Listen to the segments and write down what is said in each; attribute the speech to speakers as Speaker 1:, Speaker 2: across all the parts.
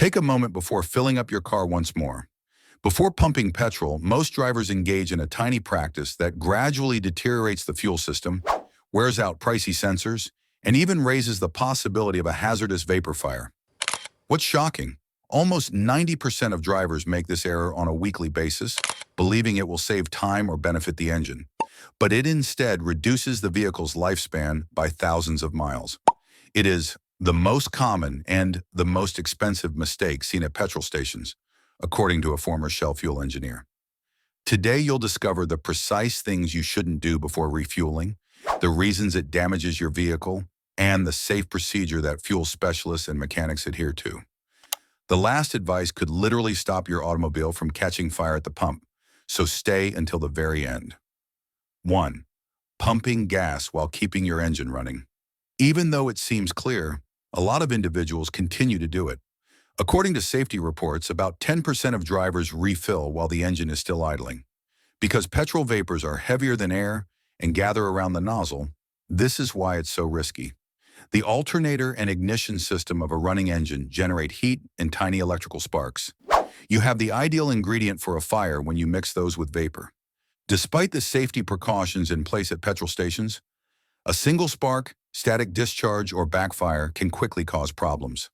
Speaker 1: Take a moment before filling up your car once more. Before pumping petrol, most drivers engage in a tiny practice that gradually deteriorates the fuel system, wears out pricey sensors, and even raises the possibility of a hazardous vapor fire. What's shocking? Almost 90% of drivers make this error on a weekly basis, believing it will save time or benefit the engine. But it instead reduces the vehicle's lifespan by thousands of miles. It is the most common and the most expensive mistake seen at petrol stations, according to a former Shell fuel engineer. Today, you'll discover the precise things you shouldn't do before refueling, the reasons it damages your vehicle, and the safe procedure that fuel specialists and mechanics adhere to. The last advice could literally stop your automobile from catching fire at the pump, so stay until the very end. 1. Pumping gas while keeping your engine running. Even though it seems clear, a lot of individuals continue to do it. According to safety reports, about 10% of drivers refill while the engine is still idling. Because petrol vapors are heavier than air and gather around the nozzle, this is why it's so risky. The alternator and ignition system of a running engine generate heat and tiny electrical sparks. You have the ideal ingredient for a fire when you mix those with vapor. Despite the safety precautions in place at petrol stations, a single spark, static discharge, or backfire can quickly cause problems.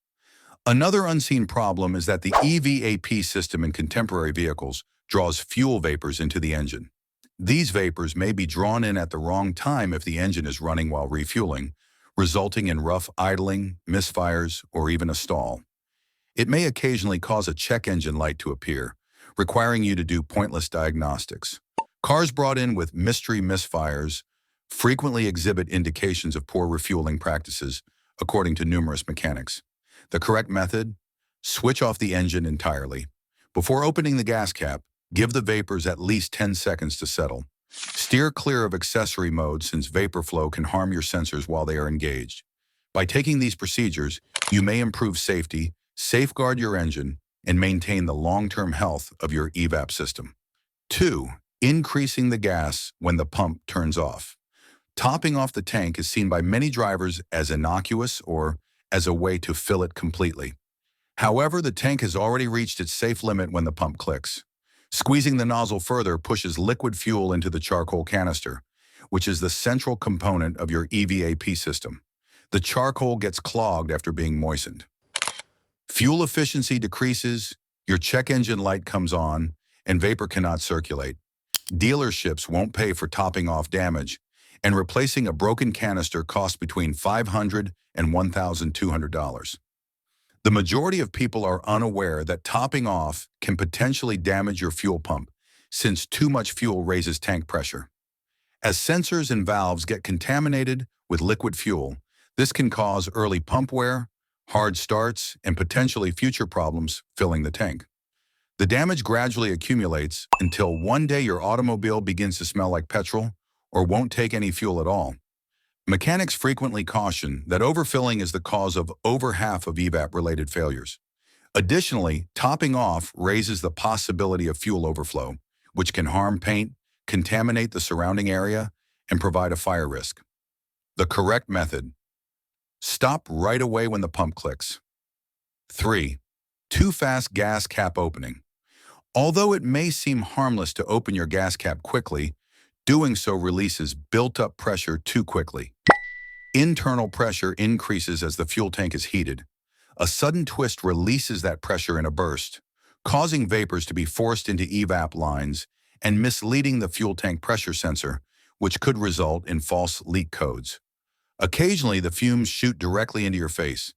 Speaker 1: Another unseen problem is that the EVAP system in contemporary vehicles draws fuel vapors into the engine. These vapors may be drawn in at the wrong time if the engine is running while refueling, resulting in rough idling, misfires, or even a stall. It may occasionally cause a check engine light to appear, requiring you to do pointless diagnostics. Cars brought in with mystery misfires frequently exhibit indications of poor refueling practices, according to numerous mechanics. The correct method? Switch off the engine entirely. Before opening the gas cap, give the vapors at least 10 seconds to settle. Steer clear of accessory mode since vapor flow can harm your sensors while they are engaged. By taking these procedures, you may improve safety, safeguard your engine, and maintain the long-term health of your EVAP system. 2. Increasing the gas when the pump turns off. Topping off the tank is seen by many drivers as innocuous or as a way to fill it completely. However, the tank has already reached its safe limit when the pump clicks. Squeezing the nozzle further pushes liquid fuel into the charcoal canister, which is the central component of your EVAP system. The charcoal gets clogged after being moistened. Fuel efficiency decreases, your check engine light comes on, and vapor cannot circulate. Dealerships won't pay for topping off damage, and replacing a broken canister costs between $500 and $1,200. The majority of people are unaware that topping off can potentially damage your fuel pump, since too much fuel raises tank pressure. As sensors and valves get contaminated with liquid fuel, this can cause early pump wear, hard starts, and potentially future problems filling the tank. The damage gradually accumulates until one day your automobile begins to smell like petrol or won't take any fuel at all. Mechanics frequently caution that overfilling is the cause of over half of EVAP-related failures. Additionally, topping off raises the possibility of fuel overflow, which can harm paint, contaminate the surrounding area, and provide a fire risk. The correct method: stop right away when the pump clicks. 3. Too fast gas cap opening. Although it may seem harmless to open your gas cap quickly, doing so releases built-up pressure too quickly. Internal pressure increases as the fuel tank is heated. A sudden twist releases that pressure in a burst, causing vapors to be forced into EVAP lines and misleading the fuel tank pressure sensor, which could result in false leak codes. Occasionally, the fumes shoot directly into your face.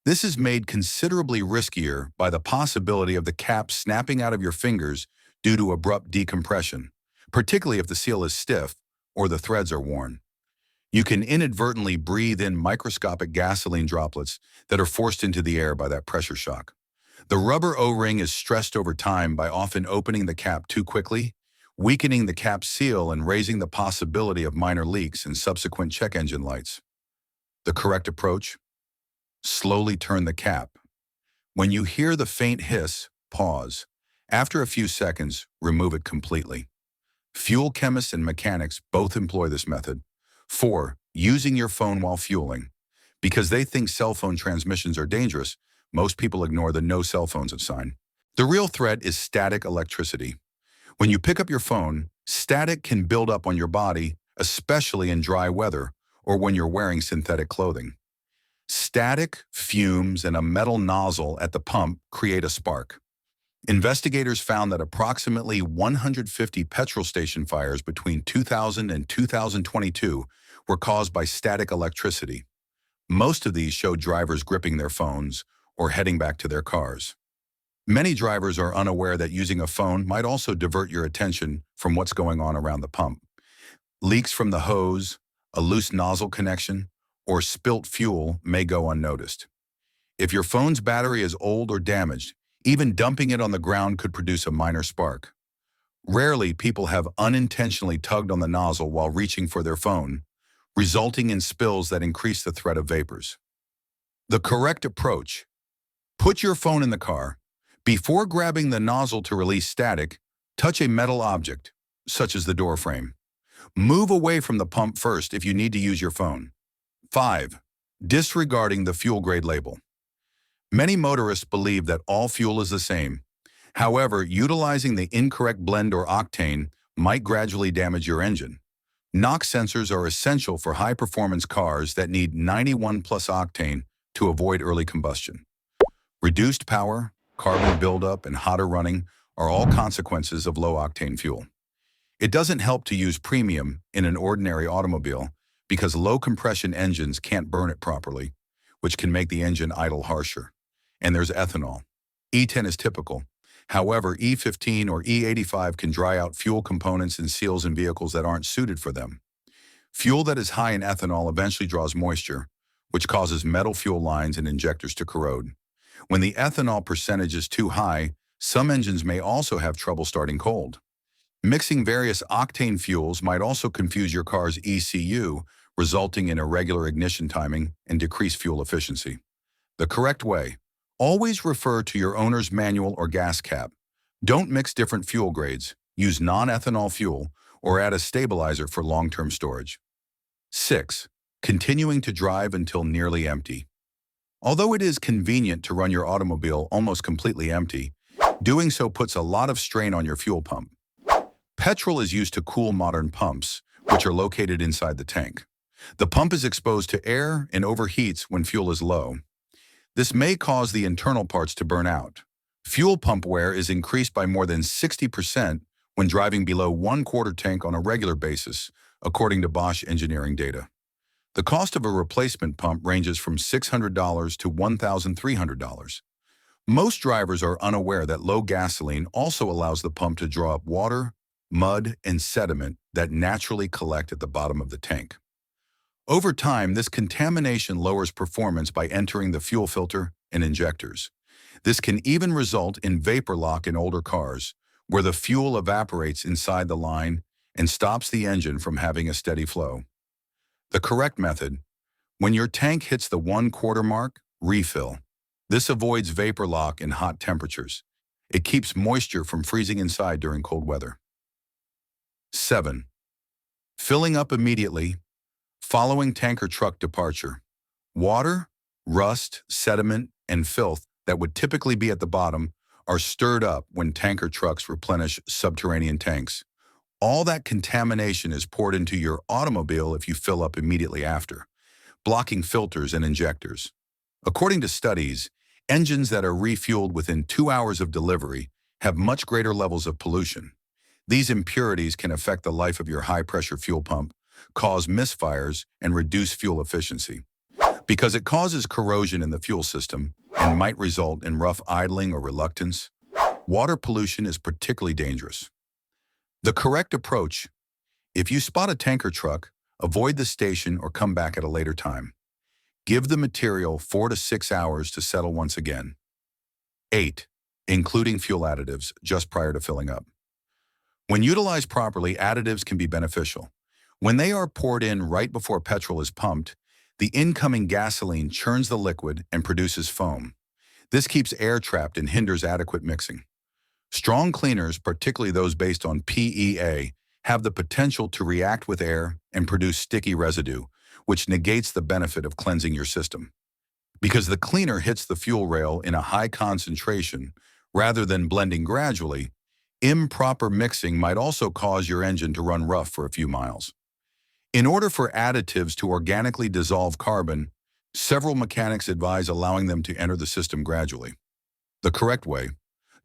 Speaker 1: This is made considerably riskier by the possibility of the cap snapping out of your fingers due to abrupt decompression, particularly if the seal is stiff or the threads are worn. You can inadvertently breathe in microscopic gasoline droplets that are forced into the air by that pressure shock. The rubber O-ring is stressed over time by often opening the cap too quickly, weakening the cap seal and raising the possibility of minor leaks and subsequent check engine lights. The correct approach? Slowly turn the cap. When you hear the faint hiss, pause. After a few seconds, remove it completely. Fuel chemists and mechanics both employ this method. 4. Using your phone while fueling. Because they think cell phone transmissions are dangerous, Most people ignore the no cell phones sign. The real threat is static electricity. When you pick up your phone, static can build up on your body, especially in dry weather or when you're wearing synthetic clothing. Static, fumes, and a metal nozzle at the pump create a spark. Investigators found that approximately 150 petrol station fires between 2000 and 2022 were caused by static electricity. Most of these showed drivers gripping their phones or heading back to their cars. Many drivers are unaware that using a phone might also divert your attention from what's going on around the pump. Leaks from the hose, a loose nozzle connection, or spilt fuel may go unnoticed. If your phone's battery is old or damaged, even dumping it on the ground could produce a minor spark. Rarely, people have unintentionally tugged on the nozzle while reaching for their phone, resulting in spills that increase the threat of vapors. The correct approach: put your phone in the car. Before grabbing the nozzle to release static, touch a metal object, such as the door frame. Move away from the pump first if you need to use your phone. 5. Disregarding the fuel grade label. Many motorists believe that all fuel is the same. However, utilizing the incorrect blend or octane might gradually damage your engine. NOx sensors are essential for high-performance cars that need 91 plus octane to avoid early combustion. Reduced power, carbon buildup, and hotter running are all consequences of low-octane fuel. It doesn't help to use premium in an ordinary automobile because low-compression engines can't burn it properly, which can make the engine idle harsher. And there's ethanol. E10 is typical. However, E15 or E85 can dry out fuel components and seals in vehicles that aren't suited for them. Fuel that is high in ethanol eventually draws moisture, which causes metal fuel lines and injectors to corrode. When the ethanol percentage is too high, some engines may also have trouble starting cold. Mixing various octane fuels might also confuse your car's ECU, resulting in irregular ignition timing and decreased fuel efficiency. The correct way: always refer to your owner's manual or gas cap. Don't mix different fuel grades, use non-ethanol fuel, or add a stabilizer for long-term storage. 6. Continuing to drive until nearly empty. Although it is convenient to run your automobile almost completely empty, doing so puts a lot of strain on your fuel pump. Petrol is used to cool modern pumps, which are located inside the tank. The pump is exposed to air and overheats when fuel is low. This may cause the internal parts to burn out. Fuel pump wear is increased by more than 60% when driving below 1/4 tank on a regular basis, according to Bosch engineering data. The cost of a replacement pump ranges from $600 to $1,300. Most drivers are unaware that low gasoline also allows the pump to draw up water, mud, and sediment that naturally collect at the bottom of the tank. Over time, this contamination lowers performance by entering the fuel filter and injectors. This can even result in vapor lock in older cars, where the fuel evaporates inside the line and stops the engine from having a steady flow. The correct method: when your tank hits the 1/4 mark, refill. This avoids vapor lock in hot temperatures. It keeps moisture from freezing inside during cold weather. 7. Filling up immediately. Following tanker truck departure. Water, rust, sediment, and filth that would typically be at the bottom are stirred up when tanker trucks replenish subterranean tanks. All that contamination is poured into your automobile if you fill up immediately after, blocking filters and injectors. According to studies, engines that are refueled within 2 hours of delivery have much greater levels of pollution. These impurities can affect the life of your high-pressure fuel pump, cause misfires, and reduce fuel efficiency. Because it causes corrosion in the fuel system and might result in rough idling or reluctance, water pollution is particularly dangerous. The correct approach: if you spot a tanker truck, avoid the station or come back at a later time. Give the material 4 to 6 hours to settle once again. 8. Including fuel additives just prior to filling up. When utilized properly, additives can be beneficial. When they are poured in right before petrol is pumped, the incoming gasoline churns the liquid and produces foam. This keeps air trapped and hinders adequate mixing. Strong cleaners, particularly those based on PEA, have the potential to react with air and produce sticky residue, which negates the benefit of cleansing your system. Because the cleaner hits the fuel rail in a high concentration rather than blending gradually, improper mixing might also cause your engine to run rough for a few miles. In order for additives to organically dissolve carbon, several mechanics advise allowing them to enter the system gradually. The correct way: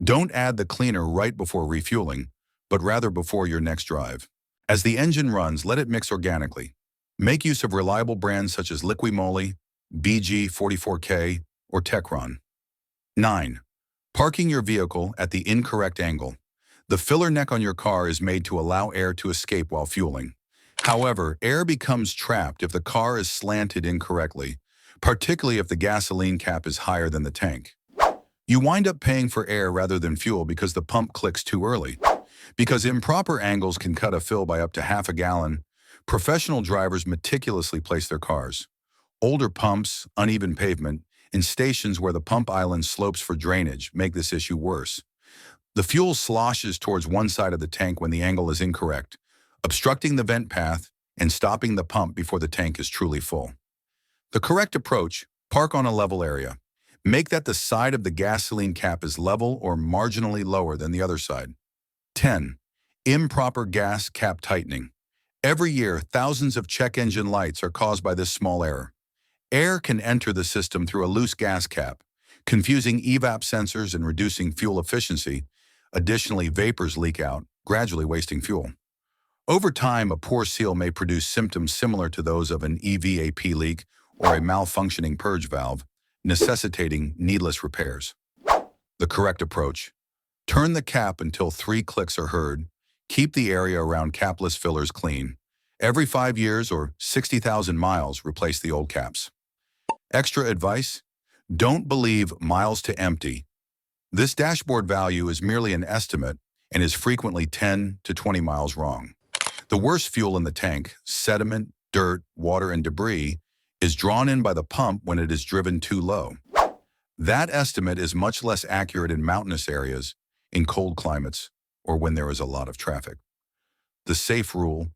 Speaker 1: don't add the cleaner right before refueling, but rather before your next drive. As the engine runs, let it mix organically. Make use of reliable brands such as Liquimoly, BG44K, or Techron. 9. Parking your vehicle at the incorrect angle. The filler neck on your car is made to allow air to escape while fueling. However, air becomes trapped if the car is slanted incorrectly, particularly if the gasoline cap is higher than the tank. You wind up paying for air rather than fuel because the pump clicks too early. Because improper angles can cut a fill by up to half a gallon, professional drivers meticulously place their cars. Older pumps, uneven pavement, and stations where the pump island slopes for drainage make this issue worse. The fuel sloshes towards one side of the tank when the angle is incorrect, obstructing the vent path and stopping the pump before the tank is truly full. The correct approach: park on a level area. Make that the side of the gasoline cap is level or marginally lower than the other side. 10. Improper gas cap tightening. Every year, thousands of check engine lights are caused by this small error. Air can enter the system through a loose gas cap, confusing evap sensors and reducing fuel efficiency. Additionally, vapors leak out, gradually wasting fuel. Over time, a poor seal may produce symptoms similar to those of an EVAP leak or a malfunctioning purge valve, necessitating needless repairs. The correct approach: turn the cap until 3 clicks are heard. Keep the area around capless fillers clean. Every 5 years or 60,000 miles, replace the old caps. Extra advice: don't believe miles to empty. This dashboard value is merely an estimate and is frequently 10 to 20 miles wrong. The worst fuel in the tank, sediment, dirt, water, and debris, is drawn in by the pump when it is driven too low. That estimate is much less accurate in mountainous areas, in cold climates, or when there is a lot of traffic. The safe rule: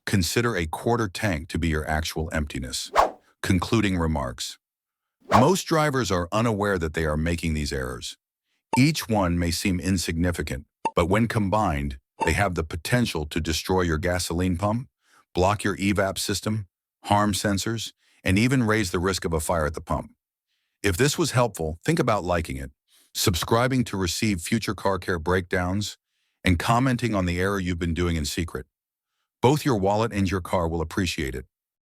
Speaker 1: consider a quarter tank to be your actual emptiness. Concluding remarks: most drivers are unaware that they are making these errors. Each one may seem insignificant, but when combined, they have the potential to destroy your gasoline pump, block your evap system, harm sensors, and even raise the risk of a fire at the pump. If this was helpful, think about liking it, subscribing to receive future car care breakdowns, and commenting on the error you've been doing in secret. Both your wallet and your car will appreciate it.